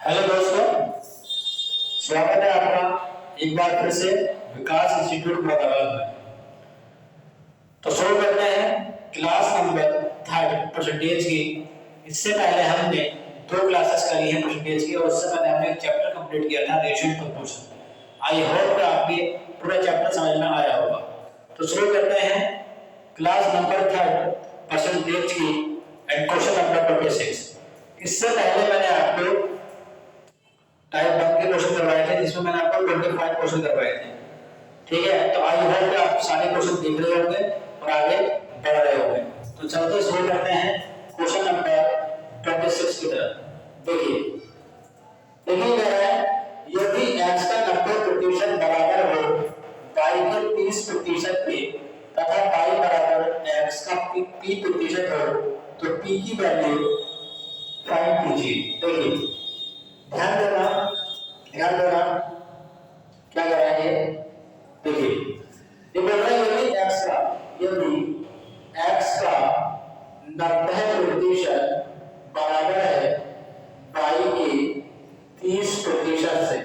Hello दोस्तों, स्वागत है आपका एक बार फिर से विकास इंस्टीट्यूट मुरादाबाद में। तो शुरू करते हैं क्लास नंबर 3 परसेंटेज की। इससे पहले हमने 2 क्लासेस करी हैं परसेंटेज की, और उससे पहले हमने एक चैप्टर कंप्लीट किया था रेशियो प्रोपोर्शन। आई होप कि आपके पूरा चैप्टर समझ में आया होगा। तो शुरू करते हैं क्लास नंबर 3 परसेंटेज की एंड क्वेश्चन नंबर 26। इससे पहले मैंने आपको टाइप 1 के क्वेश्चन करवाए थे, जिसमें मैंने आपको 25 क्वेश्चन करवाए थे। ठीक है, तो आई होप कि आप सारे क्वेश्चन देख रहे होंगे और आगे बढ़ रहे होंगे। तो चलते शुरू करते हैं क्वेश्चन नंबर 26 की तरफ। देखिए कह रहा है यदि x का 90% बराबर हो y के 30% के तथा y बराबर x का p% हो तो p की वैल्यू फाइंड कीजिए। देखिए ध्यान देना क्या कह रहा है ये। देखिए ये बोल रहा है यदि x का 90% बराबर है y के 30% से,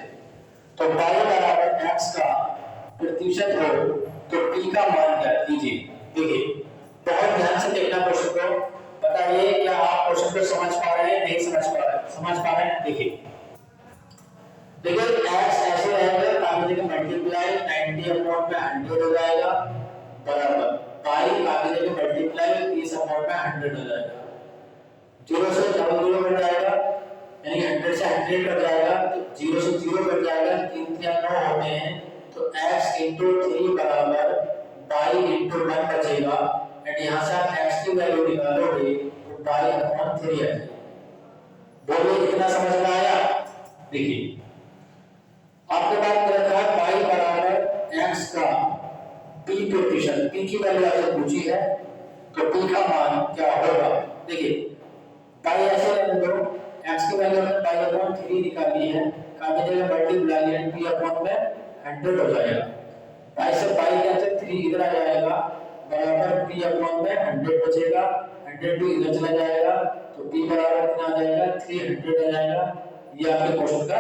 तो y बराबर x का प्रतिशत हो तो p का मान क्या कीजिए। देखिए बहुत ध्यान से देखना क्वेश्चन को, बताइए क्या आप क्वेश्चन को समझ पा रहे हैं, नहीं समझ पा रहे हैं। देखिए x ऐसे रहेगा, कागज का मल्टीप्लाई 90 अपॉन में 100 हो जाएगा बराबर y कागज का मल्टीप्लाई 30 अपॉन में 100 हो जाएगा। 0 से डबल 0 कट जाएगा, यानी 100 से 100 कट जाएगा, तो 0 से 0 कट जाएगा, 3 3 9 होते हैं, तो x into 3 बराबर y into 1 बचेगा। एंड यहाँ से आप x की वैल्यू निकालोगे तो y अपॉन 3 आ जाएगा। बोलिए कितना समझ में आया। देखिए आपके पास रखा है y बराबर x का p%, p की वैल्यू आपसे पूछी है, तो p का मान क्या होगा। देखिए y ऐसे रहने दो, x की वैल्यू हमने y अपॉन 3 निकाली है, कागज में मल्टीप्लाई एंड p अपॉन में 100 हो जाएगा। y से y कैंसिल 3 इधर आ जाएगा बराबर p अपॉन में 100 बचेगा, 100 भी इधर चला जाएगा, तो p बराबर कितना आ जाएगा 300 आ जाएगा। ये आपके क्वेश्चन का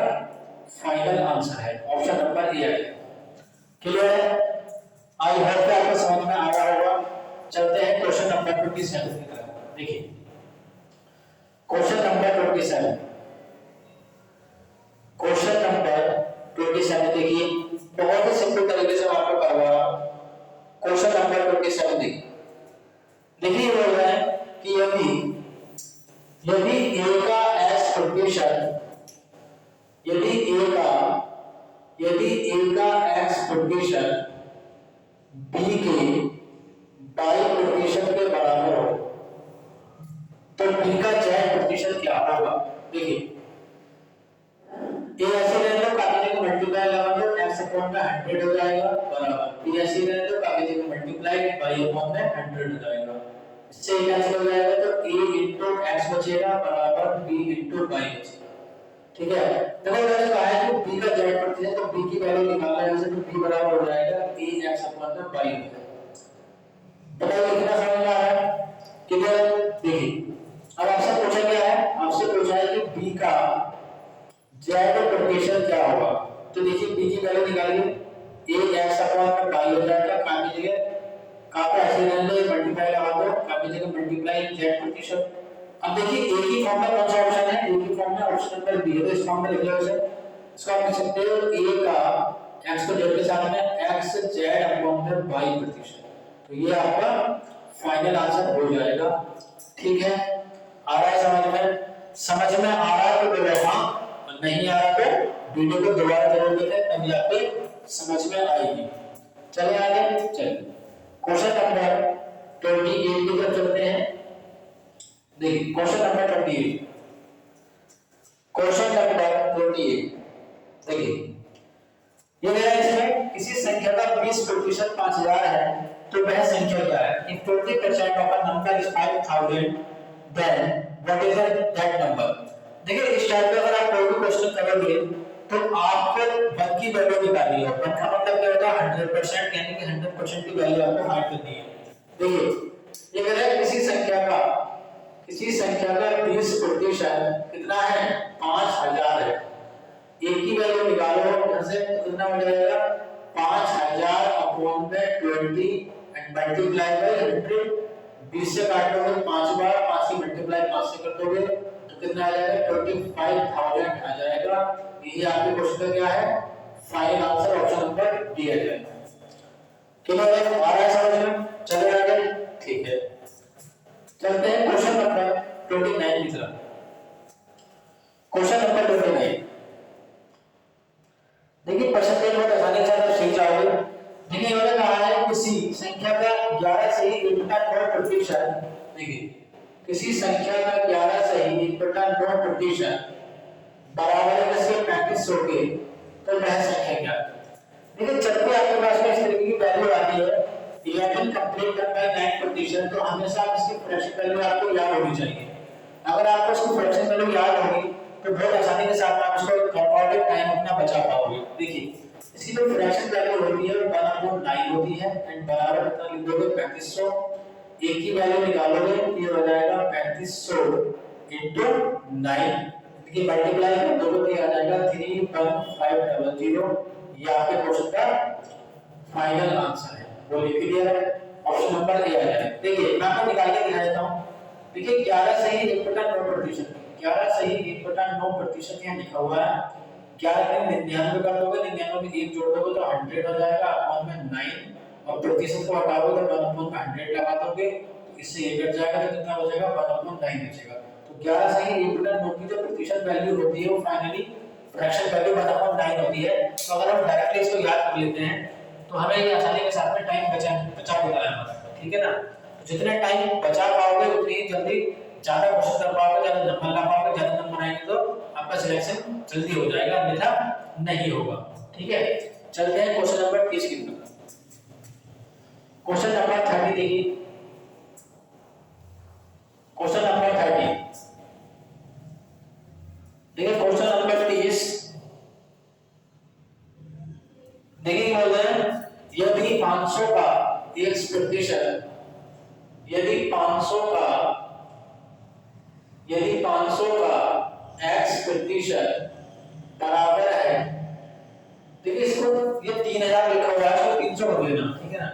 फाइनल आंसर है, ऑप्शन नंबर ए है। क्लियर है, आई होप आपको समझ में आया होगा। चलते हैं क्वेश्चन नंबर 27 की तरफ। देखिए क्वेश्चन नंबर 27 देखिए बहुत ही सिंपल तरीके से आपको करवा रहा हूं। क्वेश्चन नंबर 27 देखिए बोल रहा है कि यदि a का x प्रतिशत यदि a का x प्रतिशत b के y% के बराबर हो तो b का z प्रतिशत क्या होगा। देखिए a ऐसे रहने दो, कागज को मल्टीप्लाई लगा दो, x अपॉन में 100 हो जाएगा बराबर b ऐसे रहने दो, कागज को मल्टीप्लाई y अपॉन में 100 हो जाएगा। इससे कैंसिल हो जाएगा तो a into x बचेगा बराबर b into y बचेगा। ठीक है, देखो मैंने कहा है कि b का z प्रतिशत, तो b की वैल्यू निकालना है, तो b बराबर हो जाएगा ax अपॉन में y हो जाएगा। बताइए कितना समझ में आ रहा है। क्लियर। देखिए अब आपसे पूछा क्या है, आपसे पूछा है कि b का z प्रतिशत क्या होगा। तो देखिए b की वैल्यू निकालिए, ax अपॉन में y हो जाएगा, काम की जगह का पे ऐसे रहने दो, मल्टीप्लाई लगा दो, काम की जगह मल्टीप्लाई z प्रतिशत। अब देखिए एक ही फॉर्म में कौन सा ऑप्शन है, एक ही फॉर्म में ऑप्शन नंबर बी है, तो इस फॉर्म में लिख लो इसे। इसको आप लिख सकते हो a का x को z के साथ में x z अपॉन में y प्रतिशत। तो ये आपका फाइनल आंसर हो जाएगा। ठीक है, आ रहा है समझ में आ रहा है तो बोलो हां, और नहीं आ रहा तो वीडियो को दोबारा जरूर देखें, तभी आपको समझ में आएगी। चलिए आगे चलिए क्वेश्चन नंबर 28 की तरफ चलते हैं। देखिए क्वेश्चन नंबर 28 देखिए ये कह रहा है इसमें किसी संख्या का 20% 5000 है तो वह संख्या क्या है। if 20% of a number is 5000 then what is that number। देखिए इस टाइप का अगर आप कोई भी क्वेश्चन करोगे तो आपको 1 की वैल्यू निकालनी है। 1 का मतलब क्या होता है 100%, यानी कि 100% की वैल्यू आपको फाइंड करनी है। देखिए ये कह रहा है किसी संख्या का 20% कितना है 5000 है। की वैल्यू निकालो यहाँ से कितना हो जाएगा 5000 अपॉन में 20 एंड मल्टीप्लाई बाय 100। 20 से काटोगे 5 बार, 5 की मल्टीप्लाई 5 से कर दोगे तो कितना आ जाएगा 25000 आ जाएगा। ये आपके क्वेश्चन का क्या है final answer option number D आ जाएगा। क्लियर है, आ रहा है समझ में? चले आगे, ठीक है। चलते हैं क्वेश्चन नंबर 29 की तरफ। क्वेश्चन नंबर 29 देखिए परसेंटेज बहुत आसानी से आप सीख जाओगे। देखिए ये कहा है किसी संख्या का 11 से 1/9%, देखिए किसी संख्या का 11 से 1/9% बराबर है किसके 3500 के, तो वह संख्या क्या है? देखिए जब भी आपके पास में इस तरीके की वैल्यू आती है 11 कंप्लीट बाय 9%, तो हमेशा आप इसकी फ्रैक्शन वैल्यू आपको याद होनी चाहिए। अगर आपको इसकी फ्रैक्शन वैल्यू याद होगी तो बहुत आसानी के साथ आप इसको कंपाउंडिंग टाइम अपना बचा पाओगे। देखिए इसकी जो फ्रैक्शन वैल्यू होती है वो 1/9 होती है एंड बराबर कितना लिख दोगे 3500। एक की वैल्यू निकालोगे ये हो जाएगा 3500 * 9, देखिए मल्टीप्लाई कर दोगे तो ये आ जाएगा 31500। ये आपके क्वेश्चन का फाइनल आंसर है। बोलिए क्लियर है? ऑप्शन नंबर ए आ जाएगा। देखिए मैं आपको निकाल के दिखा देता हूं। देखिए 11 से ही 1/9%, 11 से ही 1/9% यहाँ लिखा हुआ है। 11 में 99 कर दोगे, 99 में 1 जोड़ दोगे तो 100 हो जाएगा अपॉन में 9 और प्रतिशत को हटाओगे तो 1/100 लगा दोगे तो इससे ये कट जाएगा तो कितना हो जाएगा 1/9 बचेगा। तो 11 से ही 1/9 की जो प्रतिशत वैल्यू होती है वो फाइनली फ्रैक्शन वैल्यू 1/9 होती है। तो अगर हम डायरेक्टली इसको याद कर लेते हैं तो हमें ये आसानी के साथ में टाइम बचा के कराना है, ठीक है ना? तो जितने टाइम बचा पाओगे उतनी जल्दी ज्यादा क्वेश्चन कर पाओगे, ज्यादा नंबर ला पाओगे, ज्यादा नंबर आएंगे तो आपका सिलेक्शन जल्दी हो जाएगा, अन्यथा नहीं होगा। ठीक है, चलते हैं क्वेश्चन नंबर 30 की तरफ। क्वेश्चन नंबर 30 देखिए, क्वेश्चन नंबर 30 देखिए, क्वेश्चन नंबर 30 देखिए क्या बोल रहे हैं, यदि 500 का x%, यदि 500 का x% बराबर है, देखिए इसको ये 3000 लिखा हुआ है इसको 300 कर लेना, ठीक है ना?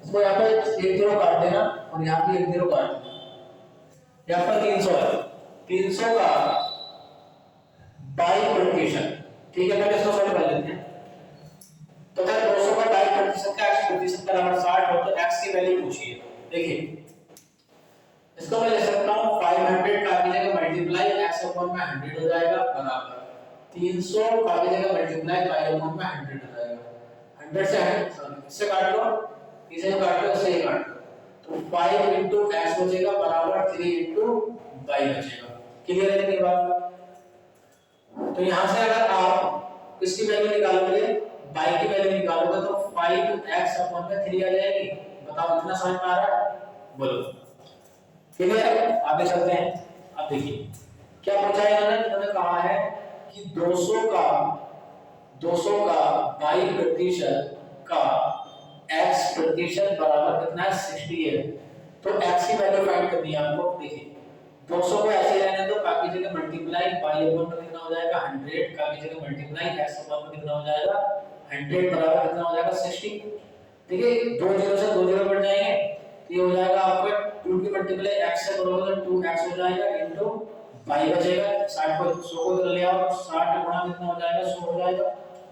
इसको यहाँ पे 1 0 काट देना और यहाँ पे 1 0 काट देना, यहाँ पर 300 है, 300 का 22%, ठीक है? पहले इसको सॉल्व कर लेते हैं। तो अगर 200 का 22% का x% बराबर 60 हो तो x की वैल्यू पूछिए। देखिए इसको मैं लिख सकता हूं 500 का की जगह मल्टीप्लाई x अपॉन में 100 हो जाएगा बराबर 300 का की जगह मल्टीप्लाई y अपॉन में 100 हो जाएगा। 100 से इससे काट लो, इसे काट लो, इससे काट लो, तो 5 x बचेगा बराबर 3 y बचेगा। क्लियर है ये बात? तो यहां से अगर आप इसकी वैल्यू निकालोगे, y की वैल्यू निकालोगे तो 5x अपॉन में 3 आ जाएगी। बताओ कितना समझ में आ रहा है? बोलो क्लियर है? आगे चलते हैं। अब देखिए क्या पूछा है इन्होंने कहा है कि 200 का 22% का x% बराबर कितना है 60 है। तो x की वैल्यू फाइंड करनी है आपको। देखिए 200 को ऐसे रहने दो, का की जगह मल्टीप्लाई y अपॉन में कितना हो जाएगा 100, का की जगह मल्टीप्लाई x अपॉन में कितना हो जाएगा 100 बराबर कितना हो जाएगा 60। देखिए 2 0 से 2 0 कट जाएंगे, ये हो जाएगा आपका 2 की मल्टीप्लाई x से करोगे तो 2x हो जाएगा इनटू y बचेगा। 60 को 100 को इधर ले आओ, 60 गुणा कितना हो जाएगा 100 हो जाएगा।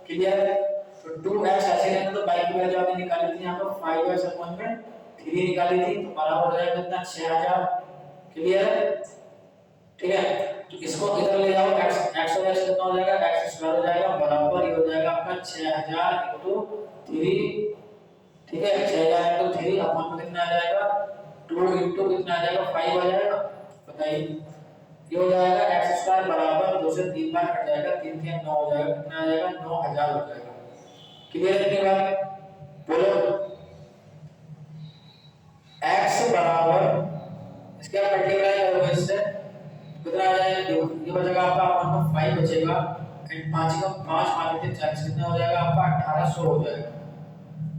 क्लियर है? तो 2x ऐसे रहने तो y की वैल्यू आपने निकाली थी यहां पर 5x अपॉन में 3 निकाली थी तो बराबर हो जाएगा कितना 6000। क्लियर है? ठीक है, तो इसको इधर ले जाओ, x और x कितना हो जाएगा x स्क्वायर हो जाएगा बराबर ये हो जाएगा आपका 6000 3। ठीक है, 6000 * 3 अपॉन में कितना आ जाएगा 2 * कितना आ जाएगा 5 आ जाएगा। बताइए ये हो जाएगा x² बराबर 2 से 3 बार कट जाएगा, 3 3 9 हो जाएगा, कितना आ जाएगा 9000 हो जाएगा। क्लियर है? कितनी बात बोलो, x बराबर इसके आप मल्टीप्लाई करोगे इससे कितना आ जाएगा, ये बचेगा आपका अपॉन में 5 बचेगा एंड 5 का 5 5 × 40 कितना हो जाएगा आपका 1800 हो जाएगा।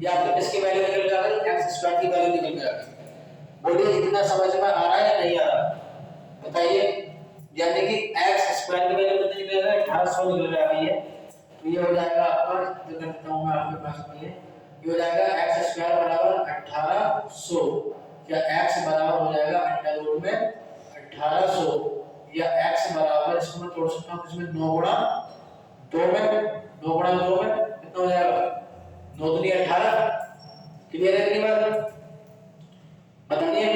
ये आपकी किसकी वैल्यू निकल जाएगी x² की वैल्यू निकल जाएगी। बोलिए इतना समझ में आ रहा है या नहीं आ रहा? बताइए, यानी कि x² की वैल्यू कितनी निकल रहा है 1800 निकल रही है। तो ये हो जाएगा आपका, जो करता हूँ मैं आपके पास में, ये हो जाएगा x स्क्वायर बराबर 1800, या x बराबर हो जाएगा अंडर रूट में 1800, या x बराबर, इसको मैं तोड़ सकता हूँ किसमें, 9 गुणा 2 में, 9 गुणा 2 में कितना हो जाएगा, 9 दूनी 18। क्लियर है इतनी बात, बताइए।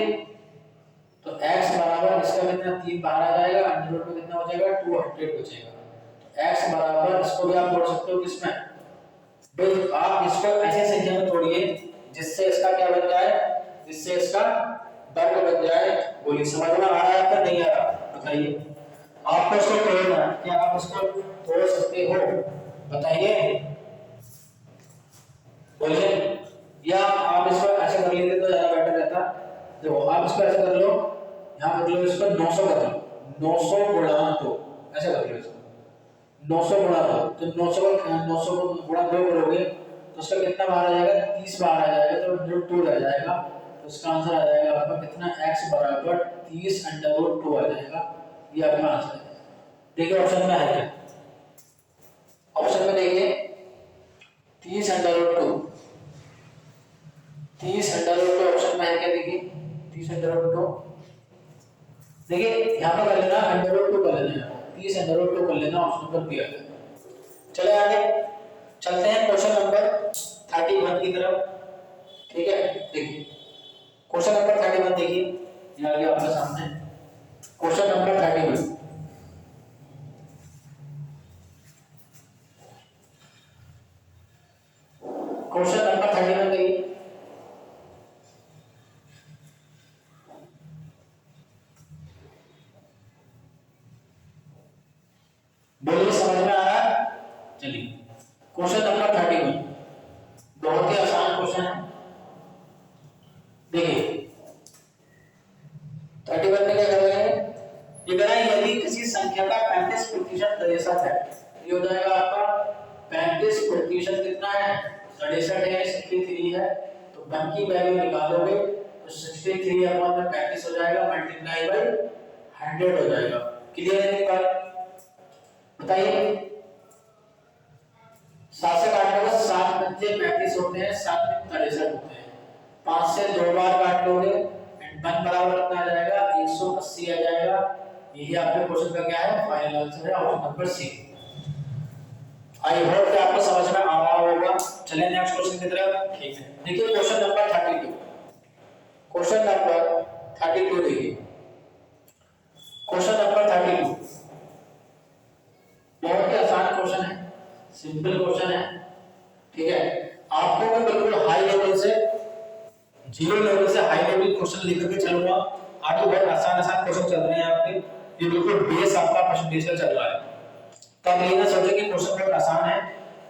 तो x बराबर इसका कितना, 3 बाहर आ जाएगा, अंडर रूट में कितना हो जाएगा, 200 बचेगा। तो x बराबर, इसको भी आप तोड़ सकते हो किसमें भाई, आप इसको ऐसे संख्या में तोड़िए जिससे इसका क्या बन जाए, जिससे इसका वर्ग बन जाए। बोलिए समझ में आ रहा है आपका, नहीं आ रहा, बताइए। आपको इसको तोड़ना है, क्या आप इसको तोड़ सकते हो, बताइए, बोलिए। या आप इसको ऐसे कर लेते तो ज्यादा बेटर रहता। देखो आप इसको ऐसे कर लो, यहाँ कर लो, इसको 900 कर लो, 900 गुणा 2, ऐसे कर लो इसको, 900 गुणा 2, तो 900 को गुणा 2 करोगे तो उसका कितना बाहर आ जाएगा, 30 बाहर आ जाएगा, तो अंडर रूट 2 रह जाएगा। तो इसका आंसर आ जाएगा आपका कितना, x बराबर 30 अंडर रूट 2 आ जाएगा, ये आपका आंसर है। देखिए ऑप्शन में है क्या, ऑप्शन में देखिए 30 under root 2, 30 under root 2 option में है क्या, देखिए 30 अंडर रूट 2, देखिए यहाँ पर कर लेना, अंडर रूट 2 कर लेना, 30 अंडर रूट 2 कर लेना, ऑप्शन नंबर बी आ गया। चले आगे चलते हैं क्वेश्चन नंबर 31 की तरफ, ठीक है। देखिए क्वेश्चन नंबर 31 देखिए, ये आ गया आपके सामने क्वेश्चन नंबर 31। क्वेश्चन नंबर 31 देखिए, बोलिए समझ में आ रहा है। चलिए क्वेश्चन नंबर 31 बहुत ही आसान क्वेश्चन है। देखिए 31 में क्या कर रहे हैं, ये कह रहा है यदि किसी संख्या का 35% प्रतिशत है, ये हो जाएगा आपका 35% कितना है, 67 है, 63 है, तो 1 की वैल्यू निकालोगे तो 63 अपॉन में 35 हो जाएगा, मल्टीप्लाई बाय 100 हो जाएगा। क्लियर है बात, बताइए। 7 से काटने का 7 पंजे 35 होते हैं, 7 में 63 होते हैं, 5 से 2 बार काट लोगे एंड 1 बराबर कितना आ जाएगा, 180 आ जाएगा। यही आपके क्वेश्चन का क्या है, फाइनल आंसर है, option number C. I hope कि आपको समझ में आ रहा होगा। चलिए नेक्स्ट क्वेश्चन की तरफ, ठीक है। देखिए क्वेश्चन नंबर 32, क्वेश्चन नंबर 32 देखिए, क्वेश्चन नंबर 32 बहुत ही आसान क्वेश्चन है, सिंपल क्वेश्चन है, ठीक है। आपको मैं बिल्कुल हाई लेवल से, जीरो लेवल से हाई लेवल क्वेश्चन लेकर के चलूंगा। आगे बहुत आसान क्वेश्चन चल रहे हैं आपके, ये बिल्कुल बेस आपका परसेंटेज का चल रहा है। तब ये ना सोचो कि क्वेश्चन बहुत आसान है,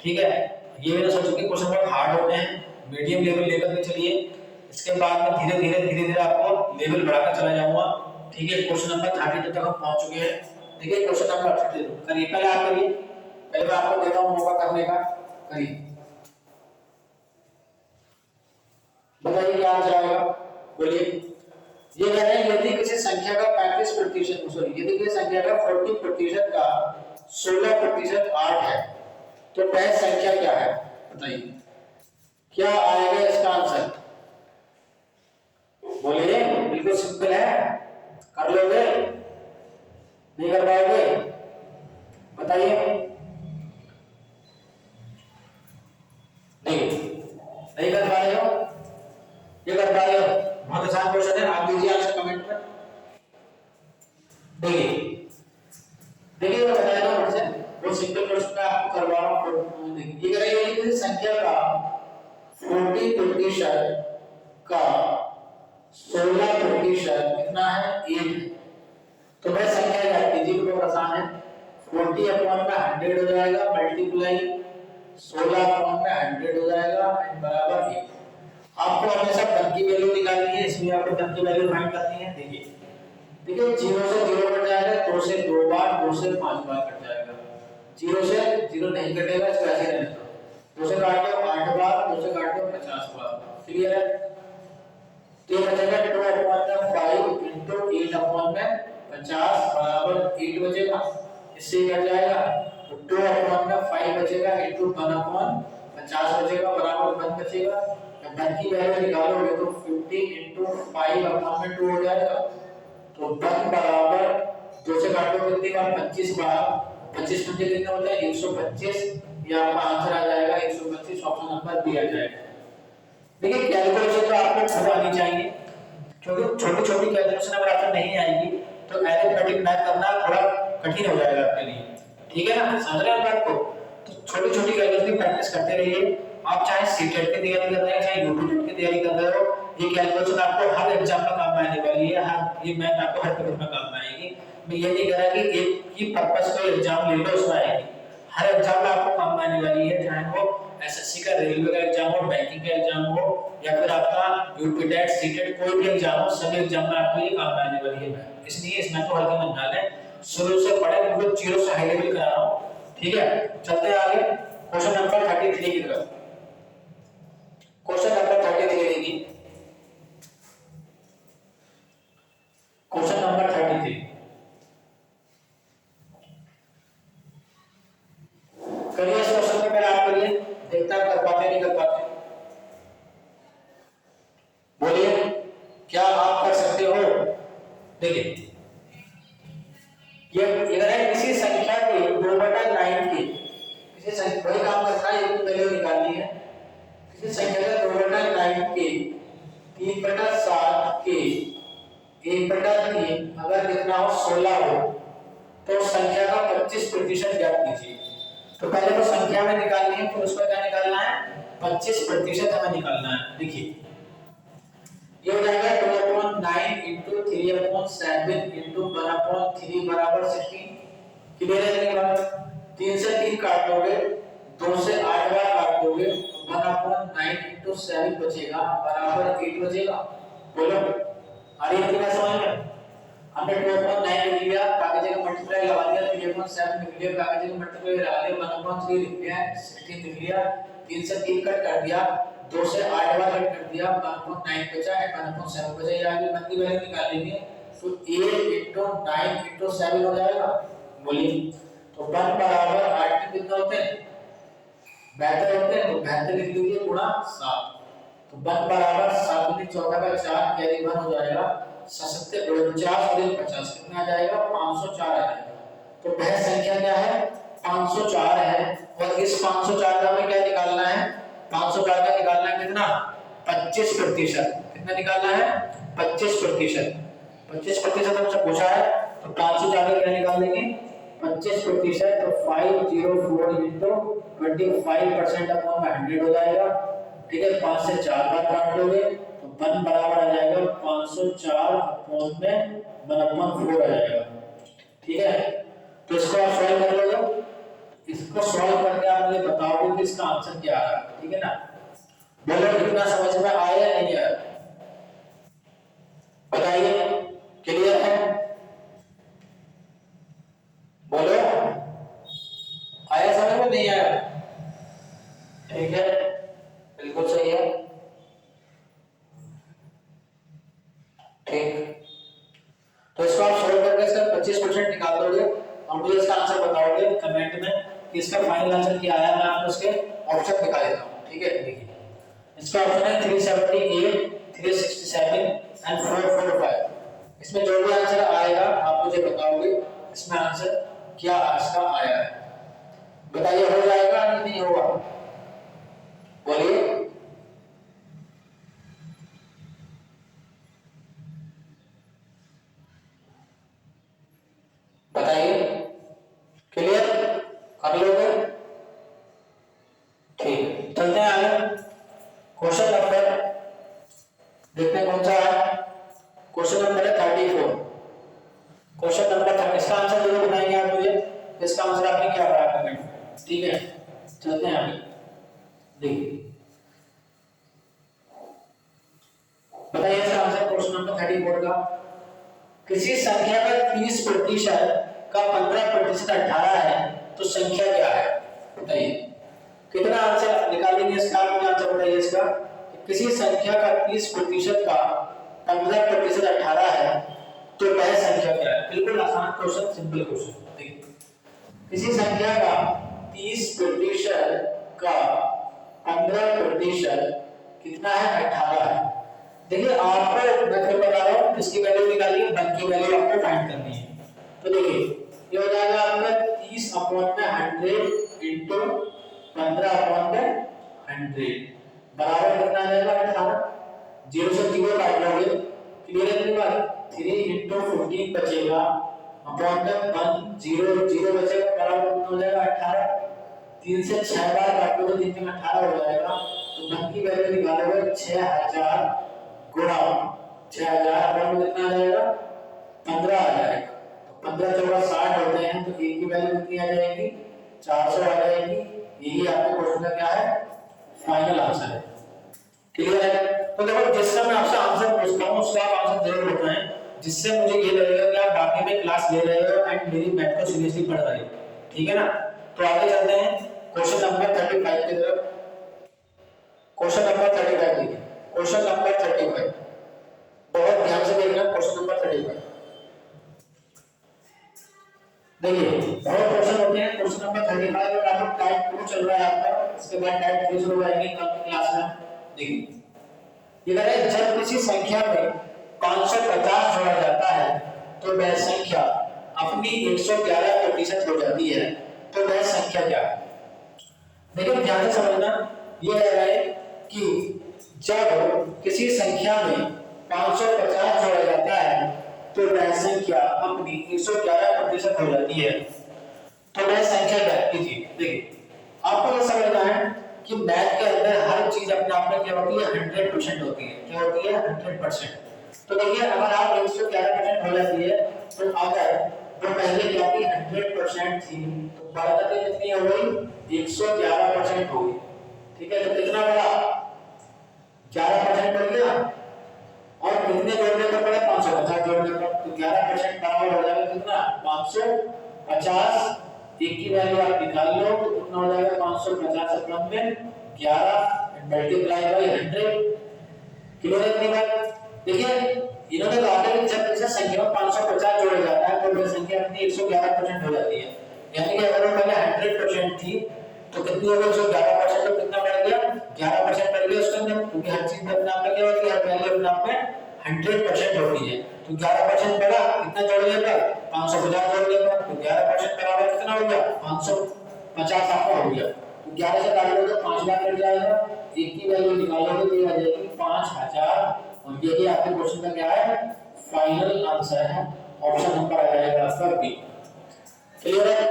ठीक है, ये भी ना सोचो कि क्वेश्चन बहुत हार्ड होते हैं, मीडियम लेवल लेकर के चलिए। इसके बाद में धीरे धीरे आपको लेवल बढ़ाकर चला जाऊंगा, ठीक है। क्वेश्चन नंबर 32 तक हम पहुंच चुके हैं। देखिए क्वेश्चन नंबर 32 करिए, पहले आप करिए, पहले मैं आपको देता हूं मौका करने का, करिए, बताइए क्या आंसर आएगा, बोलिए। ये कह रहे हैं यदि किसी संख्या का 35% सॉरी यदि किसी संख्या का 40% का 16% 8 है, तो वह संख्या क्या है, बताइए क्या आएगा इसका आंसर, बोलिए। बिल्कुल सिंपल है, कर लोगे, नहीं कर पाओगे, बताइए। नहीं कर पा रहे हो, ये कर पा रहे हो, बहुत आसान क्वेश्चन है, आप दीजिए आंसर कमेंट में। देखिए मैं बताया ना फिर से, वो सिंपल क्वेश्चन मैं आपको करवा रहा हूं। देखिए ये कह रही है कि संख्या का 40% का 16% कितना है, 1 है। तो वह संख्या याद कीजिए, बहुत आसान है, 40 अपॉन में 100 हो जाएगा, मल्टीप्लाई 16 अपॉन में 100 हो जाएगा एंड बराबर 1। आपको हमेशा 1 की वैल्यू निकालनी है, इसमें आपको 1 की वैल्यू फाइंड करनी है। देखिए 0 से 0 कट जाएगा, 2 से 2 बार, 2 से 5 बार कट जाएगा, 0 से 0 नहीं कटेगा, इसको ऐसे रहने दो, 2 से काट दो 8 बार, 2 से काट दो 50 बार। क्लियर है, तो ये बचेगा 2 अपॉन में 5 इंटू 8 अपॉन में 50 बराबर 8 बचेगा, इससे कट जाएगा तो 2 अपॉन में 5 बचेगा इनटू 1 अपॉन 50 बचेगा बराबर 1 बचेगा। जब 1 की वैल्यू निकालोगे तो 50 इनटू 5 अपॉन में 2 हो जाएगा। तो 1 बराबर 2 से काटो कितनी बार 25 बार, 25 पंजे कितना होता है 125। ये आपका आंसर आ जाएगा 125, ऑप्शन नंबर बी आ जाएगा। देखिए कैलकुलेशन तो आपको खुद आनी चाहिए, क्योंकि छोटी छोटी कैलकुलेशन अगर आपको नहीं आएगी तो अरिथमेटिक मैथ करना थोड़ा कठिन हो जाएगा आपके लिए, ठीक है ना, समझ रहे हैं बात को। तो छोटी छोटी कैलकुलेशन की प्रैक्टिस करते रहिए। आप चाहे सीटेट की तैयारी कर रहे हैं चाहे यूपीटेट की तैयारी कर रहे हो, ये कैलकुलेशन आपको हर एग्जाम में काम आने वाली है, हर ये मैथ आपको हर पेपर में काम आएगी। मैं ये नहीं कह रहा कि एक ही पर्पस को एग्जाम ले लो उसमें आएगी, हर एग्जाम में आपको काम आने वाली है, चाहे वो एसएससी का रेलवे का एग्जाम हो, बैंकिंग का एग्जाम हो, या फिर आपका यूपीटेट सीटेट कोई भी एग्जाम हो, सभी एग्जाम में आपको ये काम आने वाली है। इसलिए इसमें तो हल्के में ना लें, शुरू से पढ़े, बिल्कुल जीरो से हाई लेवल करा रहा हूं, ठीक है। चलते हैं आगे क्वेश्चन नंबर 33 की तरफ। क्वेश्चन नंबर 33 देखिए, क्वेश्चन नंबर 33 करिए। इस क्वेश्चन में पहले आप करिए, देखता है कर पाते नहीं कर पाते, बोलिए क्या आप कर सकते हो। देखिए ये इधर है किसी संख्या के 2/9 के, किसी संख्या वही काम करना है, ये वैल्यू निकालनी है। किसी संख्या का 2/9 के 3/7 के 1/3 अगर कितना हो 16 हो तो संख्या का 25% ज्ञात कीजिए। तो पहले तो संख्या में निकालनी है, फिर उसका क्या निकालना है 25% हमें निकालना है। देखिए ये हो जाएगा 2/9 into 3/7 into 1/3 बराबर 16। क्लियर है ये बात? 3 से 3 काट दोगे, 2 से 8 बार काट दोगे, 1/9 into 7 बचेगा बराबर 8 बचेगा। बोलो आ रही है क्या समझ में? हमने 2/9 लिख लिया, बाकी जगह मल्टीप्लाई लगा दिया, 3/7 लिख लिया, बाकी जगह मल्टीप्लाई लगा दिया, 1/3 लिख लिया, 16 लिख लिया, 3 से 3 कट कर दिया, 2 से 8 बार कट कर दिया, 1/9 बचा है, 1/7 बचा, ये आगे 1 की वैल्यू निकाल लेंगे तो 8 into 9 into 7 हो जाएगा। बोलिए तो 1 बराबर 8 के कितने होते हैं 72 होते हैं, तो 72 लिख लीजिए गुणा 7, तो 1 बराबर 7 × 14 का 4 कैरी 1 हो जाएगा, 7 49 × 50 कितना आ जाएगा 504 आ जाएगा। तो वह संख्या क्या है 504 है, और इस 504 का हमें क्या निकालना है 504 का निकालना है कितना 25%। कितना निकालना है 25%। 25% हमसे पूछा है, तो 504 का क्या निकाल लेंगे 25%, तो 504 into 25% अपॉन 100 हो जाएगा, ठीक है। 5 से 4 बार काट दोगे तो 1 बराबर आ जाएगा 504 अपॉन में 1/4 आ जाएगा, ठीक है। तो इसको आप सॉल्व कर लो, इसको सॉल्व करके आप मुझे बताओगे कि इसका आंसर क्या आ रहा है, ठीक है ना। बोलो कितना समझ में आया या नहीं आया, बताइए क्लियर है, बोलो आया समझ में नहीं आया, ठीक है बिल्कुल सही है, ठीक। तो इसको आप सॉल्व करके इसका 25% निकाल दोगे और मुझे इसका आंसर बताओगे कमेंट में कि इसका फाइनल आंसर क्या आया। मैं आपको उसके ऑप्शन दिखा देता हूं, ठीक है। देखिए इसका ऑप्शन है 378, 367 एंड 445। इसमें जो भी आंसर आएगा आप मुझे बताओगे इसमें आंसर क्या इसका आया है, बताइए हो जाएगा या नहीं होगा, बोलिए बताइए क्लियर कर लोगे, ठीक। चलते हैं आगे क्वेश्चन नंबर देखते हैं कौन सा है। क्वेश्चन नंबर है 34। क्वेश्चन नंबर 30 इसका आंसर जरूर बताएंगे आप मुझे, इसका आंसर आपने क्या बताया कमेंट में, ठीक है। चलते हैं आगे, देखिए बताइए इसका आंसर क्वेश्चन नंबर 34 का। किसी संख्या का 30% का 15% 18 है तो संख्या क्या है, बताइए कितना आंसर निकालेंगे इसका, आप आंसर बताइए इसका। किसी संख्या का 30% का 15% 18 है तो वह संख्या क्या है। बिल्कुल आसान क्वेश्चन, सिंपल क्वेश्चन। देखिए किसी संख्या का 30% का 15% कितना है? 18 है। देखिए आपको मैं फिर बता रहा हूँ, इसकी वैल्यू निकालिए, 1 की वैल्यू आपको फाइंड करनी है। तो देखिए ये हो जाएगा आपका 30/100 इंटू 15/100 बराबर कितना आ जाएगा? 18। 0 से 0 काट लोगे, क्लियर है अपनी बात? 3 इंटू 15 बचेगा अपॉन में 1 0 0 बचेगा, बराबर कितना हो जाएगा? 18। 3 से 6 बार काटोगे, 3 में 18 हो जाएगा। तो 1 की वैल्यू निकालोगे 6000 गुणा 6000 अपॉन में कितना आ जाएगा? 15 आ जाएगा। 15 चौका 60 होते हैं, तो 1 की वैल्यू कितनी आ जाएगी? 400 आ जाएगी। यही आपके क्वेश्चन का क्या है? फाइनल आंसर है। क्लियर है? तो देखो जिसका मैं आपसे आंसर पूछता हूं उसका आप आंसर जरूर बताएं, जिससे मुझे ये लगेगा कि आप बाकी में क्लास ले रहे हो एंड मेरी मैथ को सीरियसली पढ़ रहे हो। ठीक है ना? तो आगे चलते हैं क्वेश्चन नंबर 35 की तरफ। क्वेश्चन नंबर 35 देखिए, क्वेश्चन नंबर 35 बहुत ध्यान से देखना। क्वेश्चन नंबर 35 देखिए, बहुत क्वेश्चन होते हैं। क्वेश्चन नंबर 35 और आपका टाइप 2 चल रहा है आपका, इसके बाद टाइप 3 शुरू हो जाएंगे कल की क्लास में। देखिए ये कह रहा है जब किसी संख्या में 550 जोड़ा जाता है तो वह संख्या अपनी 111% हो जाती है, तो वह संख्या क्या है? देखिए ध्यान से समझना, ये कह रहा है कि जब किसी संख्या में 550 जोड़ा जाता है तो वह संख्या अपनी 111% हो जाती है, तो वह संख्या क्या है? देखिए आपको ये समझना है कि मैथ के अंदर हर चीज अपने आप में क्या होती है? 100% होती है। क्या होती है? 100%। तो देखिए अगर आप 111% हो जाती है, तो अगर जो पहले क्या थी 100% थी, तो बढ़कर कितनी हो गई? 111% हो गई। ठीक है, तो कितना बढ़ा? 11% बढ़ गया। और कितने जोड़ने पर पड़े? 550 जोड़ने पर, तो 11% बराबर हो जाएगा कितना? 550। एक की वैल्यू आप निकाल लो तो कितना हो जाएगा? 550 अपॉन में 11 मल्टीप्लाई बाय 100। क्लियर है अपनी बात? देखिए इन्होंने कहा था कि जब किसी संख्या में 550 जोड़ा जाता है तो वह संख्या अपनी 111% हो जाती है। यानी कि अगर वो पहले 100% थी तो कितनी हो गई? 111%। तो कितना बढ़ गया? 11% बढ़ गया उसके अंदर, क्योंकि हर चीज में अपने आप में क्या होती है? हर वैल्यू अपने आप में 100% होती है। तो 11% बढ़ा, कितना जोड़ लिया था? 550 जोड़ लिया था, तो 11% बराबर कितना हो गया? 550 आपका हो गया। तो 11 से काट लो तो 5 बार कट जाएगा, एक की वैल्यू निकालोगे तो ये आ जाएगी 5000। और यही आपके क्वेश्चन का क्या है? फाइनल आंसर है। ऑप्शन नंबर आ जाएगा आपका बी। क्लियर है?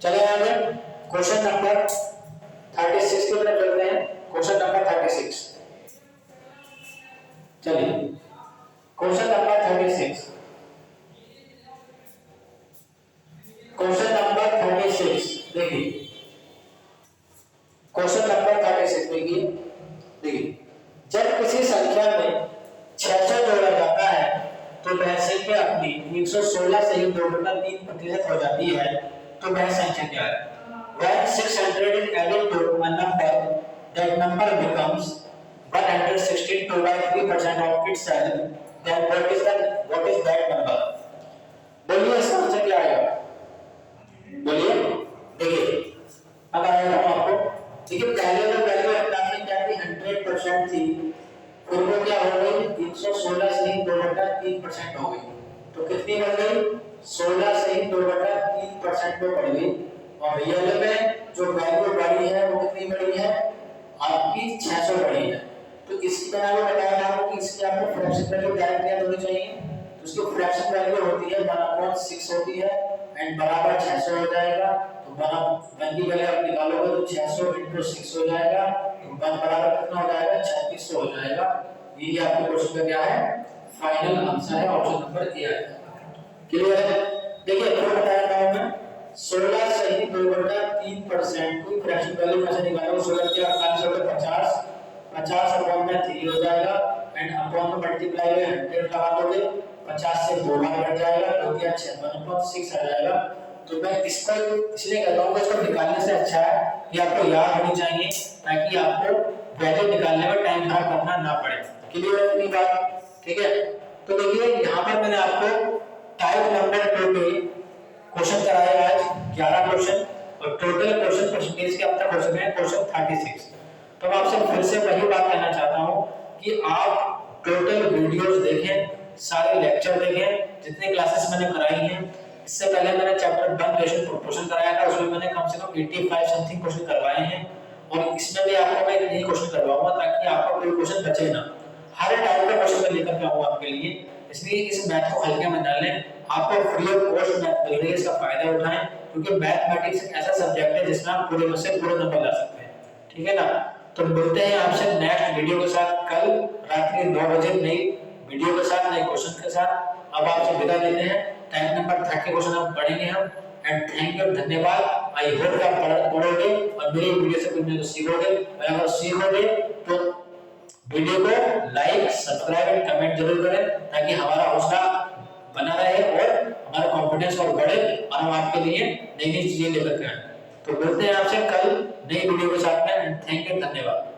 चलिए आगे क्वेश्चन नंबर 36 की तरफ चलते हैं। क्वेश्चन नंबर 36, चलिए क्वेश्चन नंबर 36, क्वेश्चन नंबर 36 देखिए, क्वेश्चन नंबर 36 देखिए जब किसी संख्या में 600 जोड़ा जाता है तो वह संख्या अपनी 116 से ही 2/3% हो जाती है, तो वह संख्या क्या है? When 600 is added to a number, that number becomes 162 by 3% of itself. Then what is that number? बोलिए इसका आंसर क्या आएगा? बोलिए। देखिए अब आएगा आपको। देखिए पहले तो वैल्यू अपने क्या थी? 100% थी, फिर वो क्या हो गई? 116 से ही 2/3% हो गई। तो कितनी बढ़ गई? 16 से ही 2/3% में बढ़ गई। और रियल में जो वैल्यू बढ़ी है वो कितनी बढ़ी है? आपकी 600 बढ़ी है। तो इसकी तरह मैं बताया था कि इसकी आपको फ्रैक्शन वैल्यू डायरेक्ट याद होनी चाहिए। तो उसकी फ्रैक्शन वैल्यू होती है 1/6 होती है एंड बराबर 600 हो जाएगा। तो 1 की वैल्यू आप निकालोगे तो 600 × 6 हो जाएगा, तो 1 बराबर कितना हो जाएगा? 3600 हो जाएगा। ये आपके क्वेश्चन का क्या है? फाइनल आंसर है। ऑप्शन नंबर ए आएगा। क्लियर है? देखिए फिर बताया था मैं 16 से ही 2/3% की फ्रैक्शन वैल्यू कैसे निकालोगे? 16 के 48 होगा 50, 50 अपॉन में 3 हो जाएगा एंड अपॉन में मल्टीप्लाई बाय 100 लगा दोगे, 50 से 2 बार कट जाएगा, 2 के 56 आ जाएगा। तो मैं इसको इसलिए कहता हूं कि इसको निकालने से अच्छा है कि आपको याद होनी चाहिए, ताकि आपको वैल्यू निकालने में टाइम खराब करना ना पड़े। क्लियर है अपनी बात? ठीक है, तो देखिए यहां पर मैंने आपको टाइप नंबर 2 पे क्वेश्चन कराया है 11 क्वेश्चन और टोटल क्वेश्चन परसेंटेज के अब तक हो चुके हैं क्वेश्चन 36। तो मैं आपसे फिर से वही बात कहना चाहता हूं कि आप टोटल वीडियोस देखें, सारे लेक्चर देखें, जितनी क्लासेस मैंने कराई हैं। इससे पहले मैंने चैप्टर 1 रेशियो प्रोपोर्शन कराया था, उसमें मैंने कम से कम 85 समथिंग क्वेश्चन करवाए हैं और इसमें भी आपको मैं एक नई क्वेश्चन करवाऊंगा ताकि आपका कोई क्वेश्चन बचे ना। हर टाइप का क्वेश्चन मैं लेकर के आऊंगा आपके लिए, इसलिए इस मैथ को हल्के में ना लें। आपको फ्री ऑफ कॉस्ट मैथ मिल रही है, इसका फायदा उठाएं क्योंकि मैथमेटिक्स एक ऐसा सब्जेक्ट है जिसमें आप पूरे में से पूरे नंबर ला सकते हैं। ठीक है ना? तो मिलते हैं आपसे नेक्स्ट वीडियो के साथ कल रात्रि 9 बजे नई वीडियो के साथ, नए क्वेश्चन के साथ। अब आपसे विदा लेते हैं। टाइम नंबर 30 क्वेश्चन हम पढ़ेंगे हम। एंड थैंक यू, धन्यवाद। आई होप कि आप पढ़ोगे और मेरी वीडियो से कुछ ना कुछ सीखोगे। और अगर सीखोगे तो वीडियो को लाइक, सब्सक्राइब एंड कमेंट जरूर करें ताकि हमारा हौसला बना रहे और हमारा कॉन्फिडेंस और बढ़े और हम आपके लिए नई नई चीजें लेकर के आए। तो मिलते हैं आपसे कल नई वीडियो के साथ में। थैंक यू, धन्यवाद।